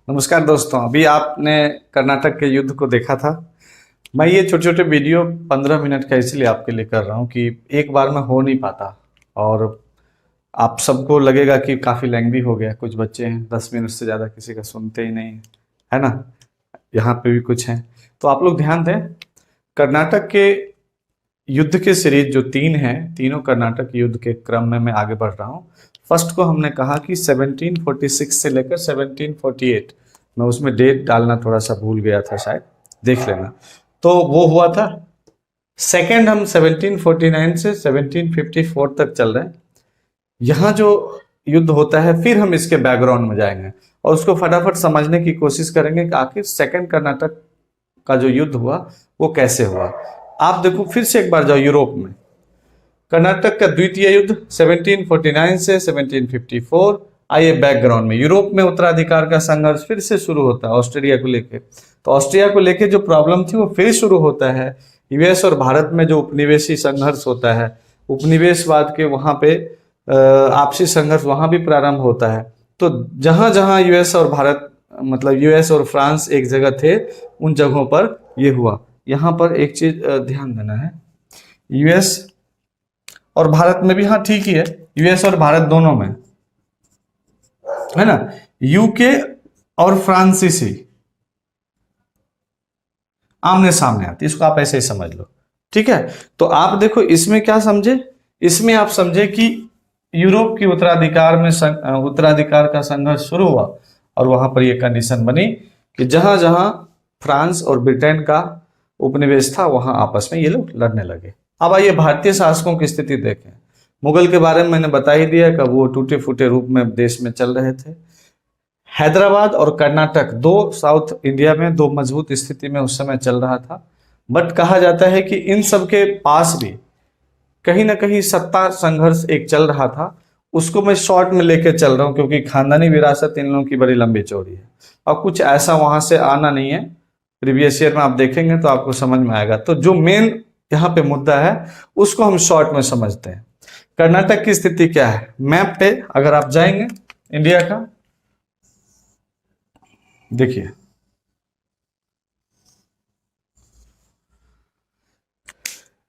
नमस्कार दोस्तों, अभी आपने कर्नाटक के युद्ध को देखा था। मैं ये छोटे छोटे वीडियो 15 मिनट का इसलिए आपके लिए कर रहा हूँ कि एक बार में हो नहीं पाता और आप सबको लगेगा कि काफ़ी लेंथी हो गया। कुछ बच्चे हैं 10 मिनट से ज़्यादा किसी का सुनते ही नहीं, है ना। यहाँ पे भी कुछ हैं, तो आप लोग ध्यान दें। कर्नाटक के युद्ध के सीरीज जो 3 हैं, तीनों कर्नाटक युद्ध के क्रम में मैं आगे बढ़ रहा हूँ। फर्स्ट को हमने कहा कि 1746 से लेकर 1748, मैं उसमें डेट डालना थोड़ा सा भूल गया था, शायद देख लेना, तो वो हुआ था। सेकंड हम 1749 से 1754 तक चल रहे हैं। यहाँ जो युद्ध होता है, फिर हम इसके बैकग्राउंड में जाएंगे और उसको फटाफट समझने की कोशिश करेंगे कि आखिर सेकंड कर्नाटक का जो युद्ध हुआ वो कैसे हुआ। आप देखो, फिर से एक बार जाओ यूरोप में। कर्नाटक का द्वितीय युद्ध 1749 से 1754। आइए बैकग्राउंड में, यूरोप में उत्तराधिकार का संघर्ष फिर से शुरू होता है ऑस्ट्रेलिया को लेके। तो ऑस्ट्रेलिया को लेके जो प्रॉब्लम थी वो फिर शुरू होता है। यूएस और भारत में जो उपनिवेशी संघर्ष होता है, उपनिवेशवाद के वहाँ पे आपसी संघर्ष वहाँ भी प्रारंभ होता है। तो जहाँ जहाँ यूएस और भारत, मतलब यूएस और फ्रांस एक जगह थे, उन जगहों पर ये हुआ। यहाँ पर एक चीज ध्यान देना है, यूएस और भारत में भी, हाँ ठीक ही है, यूएस और भारत दोनों में, है ना। यूके और फ्रांसीसी आमने सामने आते, इसको आप ऐसे ही समझ लो, ठीक है। तो आप देखो इसमें क्या समझे, इसमें आप समझे कि यूरोप की उत्तराधिकार का संघर्ष शुरू हुआ और वहां पर यह कंडीशन बनी कि जहां जहां फ्रांस और ब्रिटेन का उपनिवेश था वहां आपस में ये लोग लड़ने लगे। अब आइए भारतीय शासकों की स्थिति देखें। मुगल के बारे में मैंने बता ही दिया कि वो टूटे फूटे रूप में देश में चल रहे थे। हैदराबाद और कर्नाटक, दो साउथ इंडिया में दो मजबूत स्थिति में उस समय चल रहा था। बट कहा जाता है कि इन सब के पास भी कहीं ना कहीं सत्ता संघर्ष एक चल रहा था। उसको मैं शॉर्ट में लेके चल रहा हूं क्योंकि खानदानी विरासत इन लोगों की बड़ी लंबी चौड़ी है और कुछ ऐसा वहां से आना नहीं है। प्रीवियस ईयर में आप देखेंगे तो आपको समझ में आएगा। तो जो मेन यहाँ पे मुद्दा है उसको हम शॉर्ट में समझते हैं। कर्नाटक की स्थिति क्या है, मैप पे अगर आप जाएंगे इंडिया का, देखिए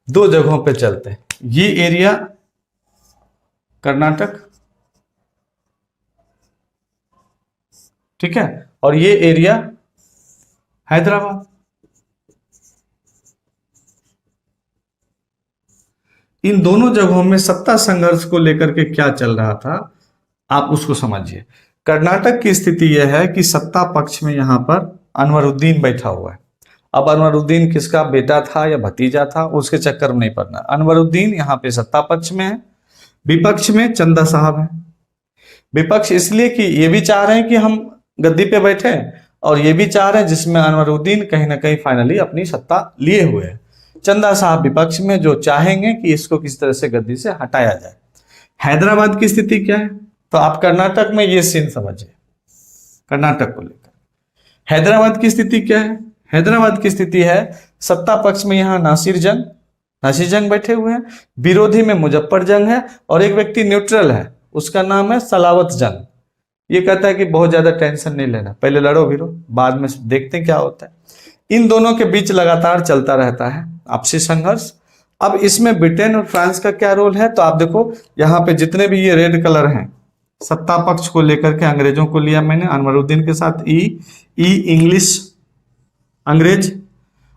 दो जगहों पे चलते हैं। ये एरिया कर्नाटक, ठीक है, और ये एरिया हैदराबाद। इन दोनों जगहों में सत्ता संघर्ष को लेकर के क्या चल रहा था, आप उसको समझिए। कर्नाटक की स्थिति यह है कि सत्ता पक्ष में यहां पर अनवरुद्दीन बैठा हुआ है। अब अनवरुद्दीन किसका बेटा था या भतीजा था, उसके चक्कर में नहीं पड़ना। अनवरुद्दीन यहाँ पे सत्ता पक्ष में है, विपक्ष में चंदा साहब है। विपक्ष इसलिए कि ये भी चाह रहे हैं कि हम गद्दी पे बैठे, और ये भी चाह रहे हैं जिसमें अनवरुद्दीन कहीं ना कहीं फाइनली अपनी सत्ता लिए हुए है। चंदा साहब विपक्ष में, जो चाहेंगे कि इसको किस तरह से गद्दी से हटाया जाए। हैदराबाद की स्थिति क्या है, तो आप कर्नाटक में ये सीन समझिए। कर्नाटक को लेकर हैदराबाद की स्थिति क्या है, हैदराबाद की स्थिति है सत्ता पक्ष में यहाँ नासिर जंग बैठे हुए हैं, विरोधी में मुजफ्फर जंग है, और एक व्यक्ति न्यूट्रल है, उसका नाम है सलावत जंग। ये कहता है कि बहुत ज्यादा टेंशन नहीं लेना, पहले लड़ो भिड़ो, बाद में देखते हैं क्या होता है। इन दोनों के बीच लगातार चलता रहता है आपसी संघर्ष। अब इसमें ब्रिटेन और फ्रांस का क्या रोल है, तो आप देखो यहाँ पे जितने भी ये रेड कलर हैं, सत्ता पक्ष को लेकर के अंग्रेजों को लिया मैंने, अनवरुद्दीन के साथ ई इंग्लिश अंग्रेज,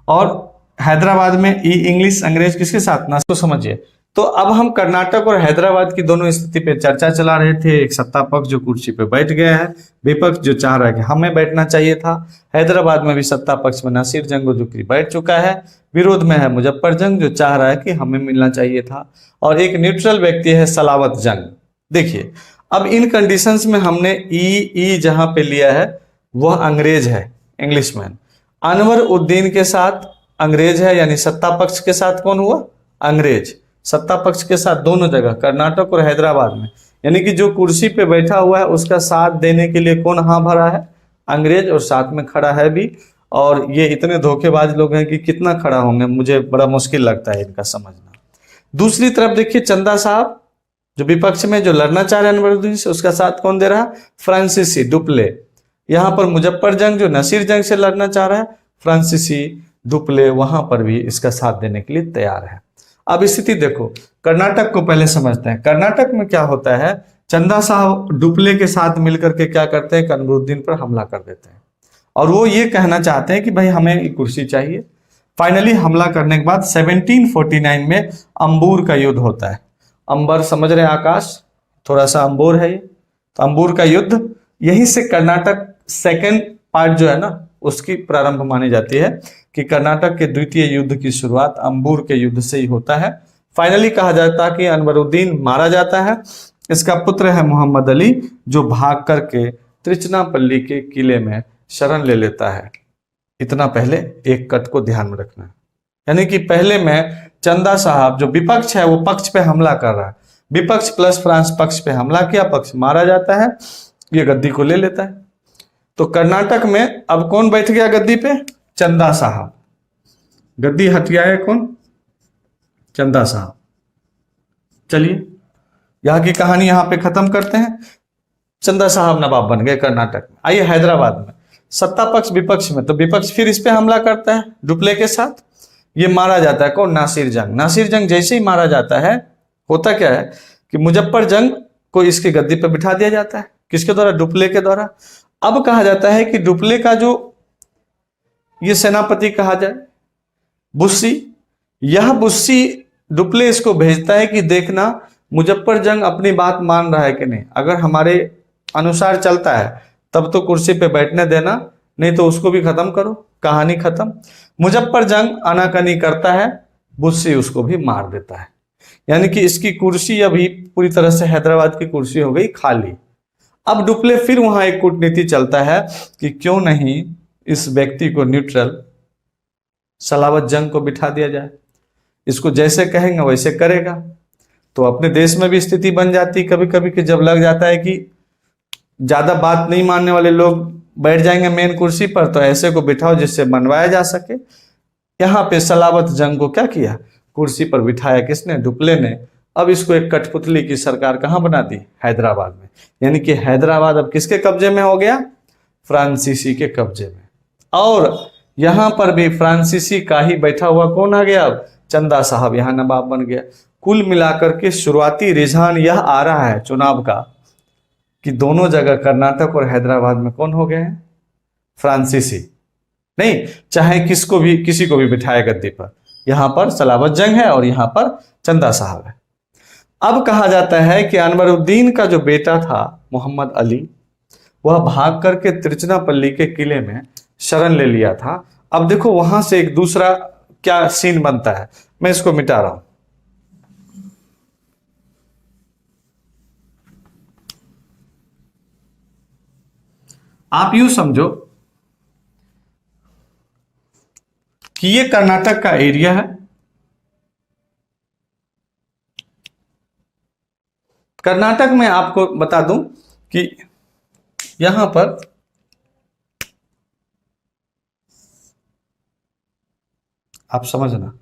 और हैदराबाद में ई इंग्लिश अंग्रेज किसके साथ ना, तो समझिए। तो अब हम कर्नाटक और हैदराबाद की दोनों स्थिति पे चर्चा चला रहे थे। एक सत्ता पक्ष जो कुर्सी पे बैठ गया है, विपक्ष जो चाह रहा है कि हमें बैठना चाहिए था। हैदराबाद में भी सत्ता पक्ष में नासिर जंग जो कि बैठ चुका है, विरोध में है मुजफ्फर जंग जो चाह रहा है कि हमें मिलना चाहिए था, और एक न्यूट्रल व्यक्ति है सलावत जंग। देखिए अब इन कंडीशंस में हमने ई जहां पे लिया है वह अंग्रेज है, इंग्लिशमैन। अनवर उद्दीन के साथ अंग्रेज है, यानी सत्ता पक्ष के साथ कौन हुआ, अंग्रेज। सत्ता पक्ष के साथ दोनों जगह कर्नाटक और हैदराबाद में, यानी कि जो कुर्सी पे बैठा हुआ है उसका साथ देने के लिए कौन हाँ भरा है, अंग्रेज, और साथ में खड़ा है भी। और ये इतने धोखेबाज लोग हैं कि कितना खड़ा होंगे, मुझे बड़ा मुश्किल लगता है इनका समझना। दूसरी तरफ देखिए चंदा साहब जो विपक्ष में जो लड़ना चाह रहे हैं अनवरुद्दीन से, उसका साथ कौन दे रहा है, फ्रांसीसी डुप्ले। यहाँ पर मुजफ्फर जंग जो नसीर जंग से लड़ना चाह रहा है, फ्रांसीसी डुप्ले वहां पर भी इसका साथ देने के लिए तैयार है। अब स्थिति देखो, कर्नाटक को पहले समझते हैं। कर्नाटक में क्या होता है, चंदा साहब डुप्ले के साथ मिलकर के क्या करते हैं, अनवरुद्दीन पर हमला कर देते हैं और वो ये कहना चाहते हैं कि भाई हमें ये कुर्सी चाहिए। फाइनली हमला करने के बाद 1749 में अंबूर का युद्ध होता है। अंबर समझ रहे हैं, आकाश थोड़ा सा अंबूर है ये, तो अंबूर का युद्ध, यहीं से कर्नाटक सेकेंड पार्ट जो है ना उसकी प्रारंभ मानी जाती है कि कर्नाटक के द्वितीय युद्ध की शुरुआत अंबूर के युद्ध से ही होता है। फाइनली कहा जाता है कि अनवरुद्दीन मारा जाता है। इसका पुत्र है मोहम्मद अली जो भाग करके त्रिचनापल्ली के किले में शरण ले लेता है। इतना पहले एक कट को ध्यान में रखना है, यानी कि पहले में चंदा साहब जो विपक्ष है वो पक्ष पे हमला कर रहा है, विपक्ष प्लस फ्रांस पक्ष पे हमला किया, पक्ष मारा जाता है, ये गद्दी को ले लेता है। तो कर्नाटक में अब कौन बैठ गया गद्दी पे, चंदा साहब, गद्दी हट गया है कौन, चंदा साहब। चलिए यहाँ की कहानी यहाँ पे खत्म करते हैं। चंदा साहब नवाब बन गए कर्नाटक में। आइए हैदराबाद में, सत्ता पक्ष विपक्ष में, तो विपक्ष फिर इस पे हमला करता है डुप्ले के साथ, ये मारा जाता है कौन, नासिर जंग। नासिर जंग जैसे ही मारा जाता है, होता क्या है कि मुजफ्फर जंग को इसकी गद्दी पर बिठा दिया जाता है, किसके द्वारा, डुप्ले के द्वारा। अब कहा जाता है कि डुप्ले का जो ये सेनापति कहा जाए बुस्सी, यह बुस्सी डुप्ले इसको भेजता है कि देखना मुजफ्फर जंग अपनी बात मान रहा है कि नहीं, अगर हमारे अनुसार चलता है तब तो कुर्सी पे बैठने देना, नहीं तो उसको भी खत्म करो, कहानी खत्म। मुजफ्फर जंग आनाकानी करता है, बुस्सी उसको भी मार देता है, यानी कि इसकी कुर्सी अभी पूरी तरह से हैदराबाद की कुर्सी हो गई खाली। अब डुप्ले फिर वहां एक कूटनीति चलता है कि क्यों नहीं इस व्यक्ति को न्यूट्रल सलावत जंग को बिठा दिया जाए, इसको जैसे कहेंगे वैसे करेगा। तो अपने देश में भी स्थिति बन जाती कभी कभी कि जब लग जाता है कि ज्यादा बात नहीं मानने वाले लोग बैठ जाएंगे मेन कुर्सी पर, तो ऐसे को बिठाओ जिससे मनवाया जा सके। यहाँ पे सलावत जंग को क्या किया, कुर्सी पर बिठाया किसने, डुप्ले ने। अब इसको एक कठपुतली की सरकार कहाँ बना दी, हैदराबाद में, यानी कि हैदराबाद अब किसके कब्जे में हो गया, फ्रांसीसी के कब्जे में। और यहां पर भी फ्रांसीसी का ही बैठा हुआ कौन आ गया, अब चंदा साहब यहाँ नवाब बन गया। कुल मिलाकर के शुरुआती रुझान यह आ रहा है चुनाव का कि दोनों जगह कर्नाटक और हैदराबाद में कौन हो गए हैं, फ्रांसीसी। नहीं, चाहे किसको भी किसी को भी बिठाए गद्दी पर, यहां पर सलावत जंग है और यहां पर चंदा साहब है। अब कहा जाता है कि अनवरुद्दीन का जो बेटा था मोहम्मद अली, वह भाग करके त्रिचनापल्ली के किले में शरण ले लिया था। अब देखो वहां से एक दूसरा क्या सीन बनता है, मैं इसको मिटा रहा हूं। आप यूं समझो कि ये कर्नाटक का एरिया है, कर्नाटक में आपको बता दूं कि यहां पर आप समझना,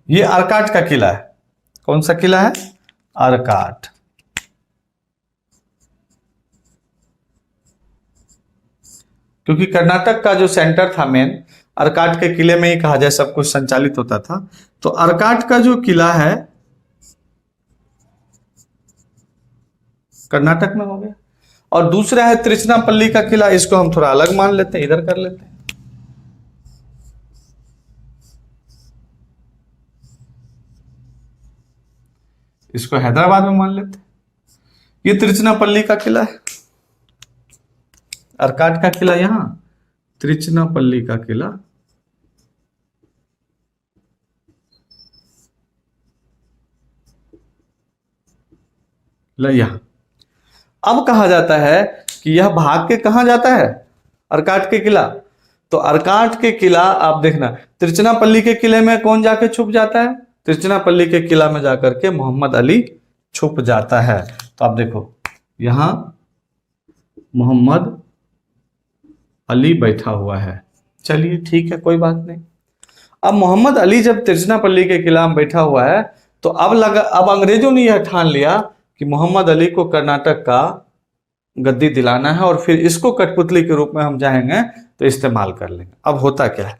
ये अर्काट का किला है। कौन सा किला है, अर्काट। क्योंकि कर्नाटक का जो सेंटर था मेन, अर्काट के किले में ही कहा जाए सब कुछ संचालित होता था। तो अर्काट का जो किला है कर्नाटक में हो गया, और दूसरा है त्रिचनापल्ली का किला, इसको हम थोड़ा अलग मान लेते हैं, इधर कर लेते हैं। इसको हैदराबाद में मान लेते हैं। ये त्रिचनापल्ली का किला है, अर्काट का किला यहां, त्रिचनापल्ली का किला यहां। अब कहा जाता है कि यह भाग के कहां जाता है, अर्काट के किला। तो अर्काट के किला आप देखना, त्रिचनापल्ली के किले में कौन जाके छुप जाता है, त्रिचनापल्ली के किला में जाकर के मोहम्मद अली छुप जाता है। तो आप देखो यहां मोहम्मद अली बैठा हुआ है, चलिए ठीक है, कोई बात नहीं। अब मोहम्मद अली जब तिरुचिरापल्ली के किला में बैठा हुआ है तो अब अंग्रेजों ने यह ठान लिया कि मोहम्मद अली को कर्नाटक का गद्दी दिलाना है और फिर इसको कठपुतली के रूप में हम चाहेंगे तो इस्तेमाल कर लेंगे। अब होता क्या है,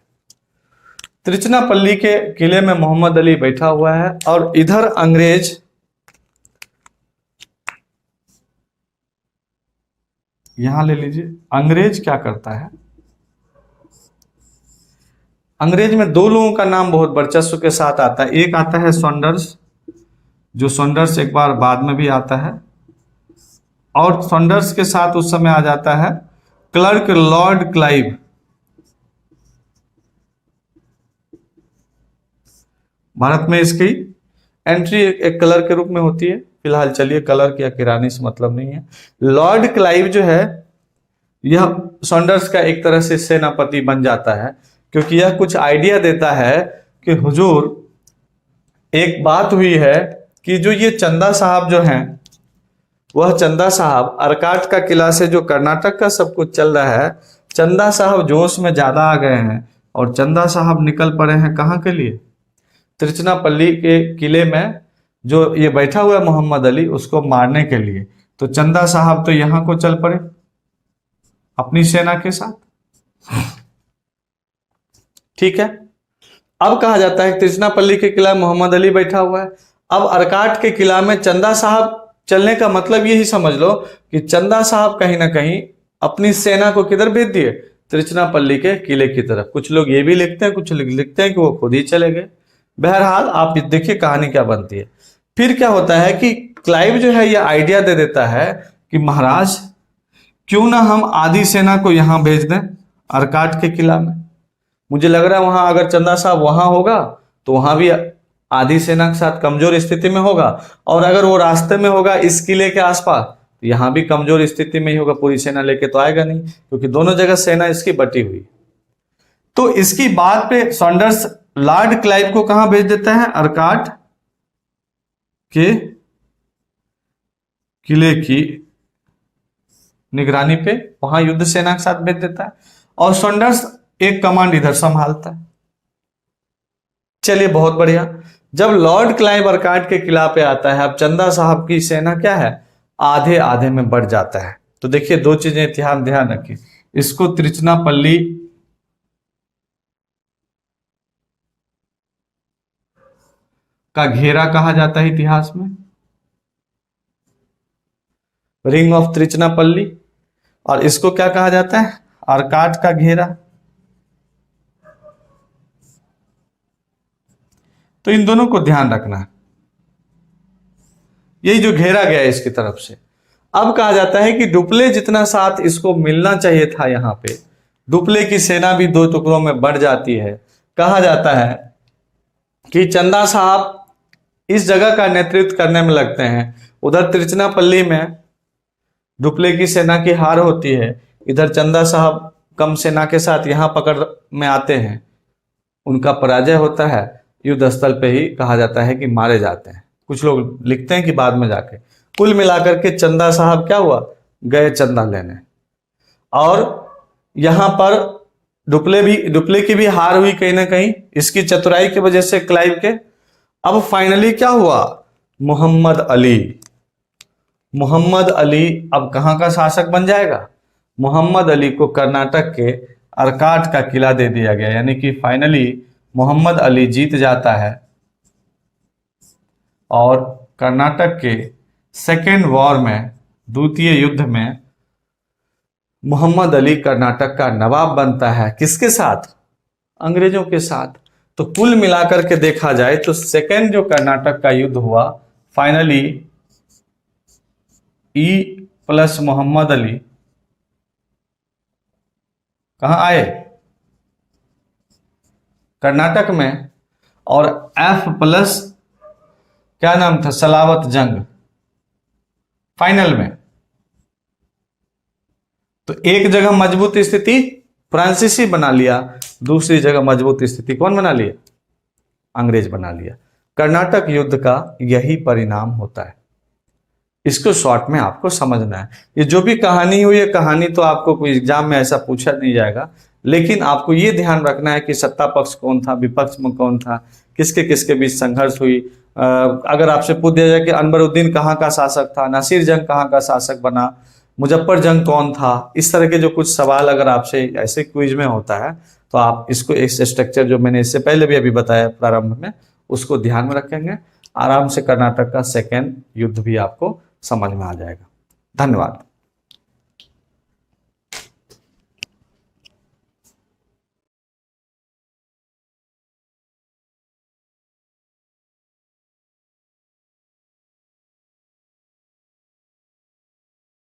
तिरुचिरापल्ली के किले में मोहम्मद अली बैठा हुआ है और इधर अंग्रेज यहां ले लीजिए। अंग्रेज क्या करता है, अंग्रेज में दो लोगों का नाम बहुत वर्चस्व के साथ आता है। एक आता है सॉन्डर्स, जो सॉन्डर्स एक बार बाद में भी आता है, और सॉन्डर्स के साथ उस समय आ जाता है क्लर्क लॉर्ड क्लाइव। भारत में इसकी एंट्री एक कलर के रूप में होती है। फिलहाल चलिए कलर या किरानी से मतलब नहीं है। लॉर्ड क्लाइव जो है यह सॉन्डर्स का एक तरह से सेनापति बन जाता है, क्योंकि यह कुछ आइडिया देता है कि हुजूर एक बात हुई है कि जो ये चंदा साहब जो हैं, वह चंदा साहब अरकाट का किला से जो कर्नाटक का सब कुछ चल रहा है, चंदा साहब जोश में ज्यादा आ गए हैं और चंदा साहब निकल पड़े हैं कहाँ के लिए, तिरुचिरापल्ली के किले में जो ये बैठा हुआ है मोहम्मद अली उसको मारने के लिए। तो चंदा साहब तो यहां को चल पड़े अपनी सेना के साथ। ठीक है, अब कहा जाता है तिरुचिरापल्ली के किला में मोहम्मद अली बैठा हुआ है। अब अरकाट के किला में चंदा साहब चलने का मतलब यही समझ लो कि चंदा साहब कहीं ना कहीं अपनी सेना को किधर भेज दिए, तिरुचिरापल्ली के किले की तरफ। कुछ लोग ये भी लिखते हैं, कुछ लोग लिखते हैं कि वो खुद ही चले गए। बहरहाल आप देखिए कहानी क्या बनती है। फिर क्या होता है कि क्लाइव जो है ये आइडिया दे देता है कि महाराज क्यों ना हम आधी सेना को यहां भेज दें अरकाट के किला में। मुझे लग रहा है वहां अगर चंदा साहब वहां होगा तो वहां भी आधी सेना के साथ कमजोर स्थिति में होगा, और अगर वो रास्ते में होगा इस किले के आसपास तो यहां भी कमजोर स्थिति में ही होगा, पूरी सेना लेके तो आएगा नहीं, क्योंकि दोनों जगह सेना इसकी बटी हुई। तो इसकी बात पे सॉन्डर्स लॉर्ड क्लाइव को कहां भेज देता है, अरकाट के किले की निगरानी पे, वहां युद्ध सेना के साथ भेज देता है और सॉन्डर्स एक कमांड इधर संभालता है। चलिए बहुत बढ़िया। जब लॉर्ड क्लाइव अरकाट के किला पे आता है, अब चंदा साहब की सेना क्या है, आधे आधे में बढ़ जाता है। तो देखिए दो चीजें ध्यान रखिए, इसको तिरुचिरापल्ली का घेरा कहा जाता है इतिहास में, रिंग ऑफ तिरुचिरापल्ली, और इसको क्या कहा जाता है, अरकाट का घेरा। तो इन दोनों को ध्यान रखना है, यही जो घेरा गया है इसकी तरफ से। अब कहा जाता है कि डुप्ले जितना साथ इसको मिलना चाहिए था, यहां पे डुप्ले की सेना भी दो टुकड़ों में बढ़ जाती है। कहा जाता है कि चंदा साहब इस जगह का नेतृत्व करने में लगते हैं। उधर तिरुचिरापल्ली में डुप्ले की सेना की हार होती है, इधर चंदा साहब कम सेना के साथ यहां पकड़ में आते हैं, उनका पराजय होता है, युद्ध स्थल पे ही कहा जाता है कि मारे जाते हैं। कुछ लोग लिखते हैं कि बाद में जाके। कुल मिलाकर के चंदा साहब क्या हुआ, गए चंदा लेने, और यहां पर डुप्ले की भी हार हुई कहीं ना कहीं इसकी चतुराई की वजह से क्लाइव के। अब फाइनली क्या हुआ, मोहम्मद अली अब कहां का शासक बन जाएगा, मोहम्मद अली को कर्नाटक के अरकाट का किला दे दिया गया। यानी कि फाइनली मोहम्मद अली जीत जाता है और कर्नाटक के सेकेंड वॉर में, द्वितीय युद्ध में, मोहम्मद अली कर्नाटक का नवाब बनता है। किसके साथ, अंग्रेजों के साथ। तो कुल मिलाकर के देखा जाए तो सेकेंड जो कर्नाटक का युद्ध हुआ, finally E plus Mohammed Ali कहां आए, कर्नाटक में, और एफ प्लस क्या नाम था, सलावत जंग फाइनल में। तो एक जगह मजबूत स्थिति फ्रांसीसी बना लिया, दूसरी जगह मजबूत स्थिति कौन बना लिया, अंग्रेज बना लिया। कर्नाटक युद्ध का यही परिणाम होता है। इसको शॉर्ट में आपको समझना है। ये जो भी कहानी हुई, ये कहानी तो आपको कोई एग्जाम में ऐसा पूछा नहीं जाएगा, लेकिन आपको ये ध्यान रखना है कि सत्ता पक्ष कौन था, विपक्ष में कौन था, किसके किसके बीच संघर्ष हुई। अगर आपसे पूछ दिया जाए कि अनवरुद्दीन कहाँ का शासक था, नासिर जंग कहाँ का शासक बना, मुजफ्फर जंग कौन था, इस तरह के जो कुछ सवाल अगर आपसे ऐसे क्विज में होता है तो आप इसको इस स्ट्रक्चर जो मैंने इससे पहले भी अभी बताया प्रारंभ में, उसको ध्यान में रखेंगे, आराम से कर्नाटक का सेकेंड युद्ध भी आपको समझ में आ जाएगा। धन्यवाद।